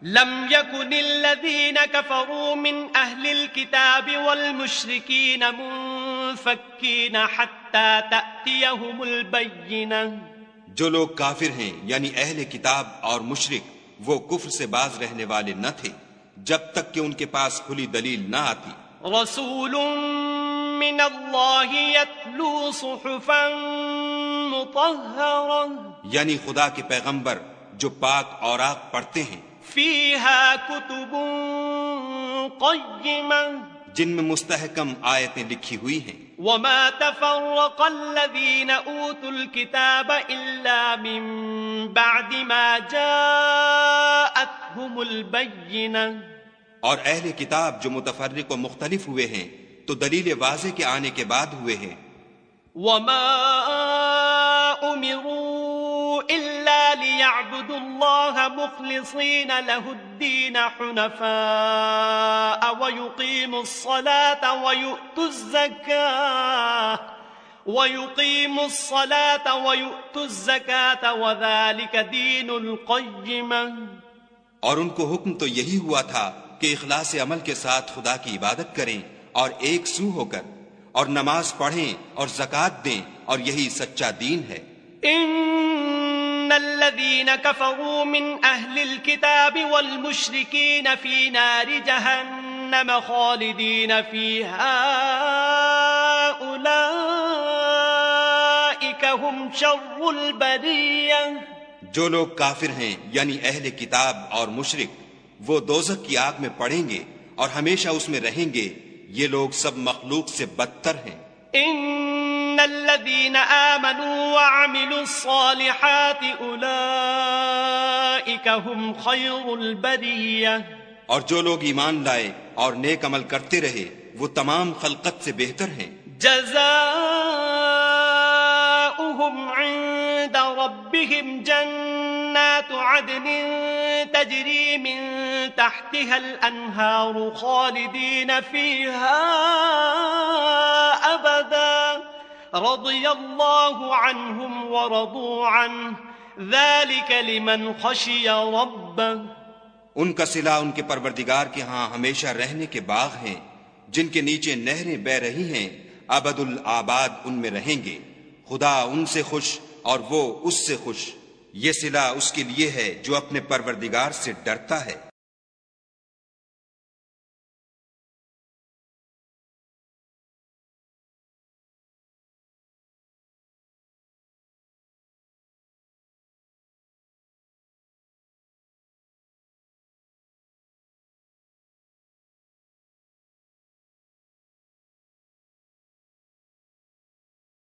لم يكن الذين كفروا من أهل الكتاب والمشركين منفكين حتى تأتيهم البينة. جو لوگ کافر ہیں یعنی اہل کتاب اور مشرک وہ کفر سے باز رہنے والے نہ تھے جب تک کہ ان کے پاس کھلی دلیل نہ آتی. رسول من اللہ یتلو صحفا مطہرہ، یعنی خدا کے پیغمبر جو پاک اوراق پڑھتے ہیں، فیہا کتب قیمہ، جن میں مستحکم آیتیں لکھی ہوئی ہیں. وما تفرق الذین اوتوا الکتاب الا من بعد ما جاءتهم البینہ، اور اہل کتاب جو متفرق و مختلف ہوئے ہیں تو دلیل واضح کے آنے کے بعد ہوئے ہیں. وما امروا الا ليعبدوا الله مخلصين له الدين حنفاء ويقيموا الصلاة ويؤتوا الزكاة وذلك دين القيمة. اور ان کو حکم تو یہی ہوا تھا کہ اخلاص عمل کے ساتھ خدا کی عبادت کریں اور ایک سو ہو کر، اور نماز پڑھیں اور زکوٰۃ دیں، اور یہی سچا دین ہے. ان الذين كفروا من اهل الكتاب والمشركين في نار جهنم خالدين فيها اولئك هم شر البرية. جو لوگ کافر ہیں یعنی اہل کتاب اور مشرک وہ دوزخ کی آگ میں پڑیں گے اور ہمیشہ اس میں رہیں گے، یہ لوگ سب مخلوق سے بدتر ہیں. ان الذين آمنوا وعملوا الصالحات اولئك هم خير البرية. اور جو لوگ ایمان لائے اور نیک عمل کرتے رہے وہ تمام خلقت سے بہتر ہیں. جزاؤهم عند ربهم جنات عدن تجري من تحتها الأنهار خالدين فيها أبدا رضي الله عنهم ورضوا عنه ذلك لمن خشي ربه. ان کا صلہ ان کے پروردگار کے ہاں ہمیشہ رہنے کے باغ ہیں جن کے نیچے نہریں بہ رہی ہیں، ابد الآباد ان میں رہیں گے. خدا ان سے خوش اور وہ اس سے خوش. یہ صلہ اس کے لیے ہے جو اپنے پروردگار سے ڈرتا ہے.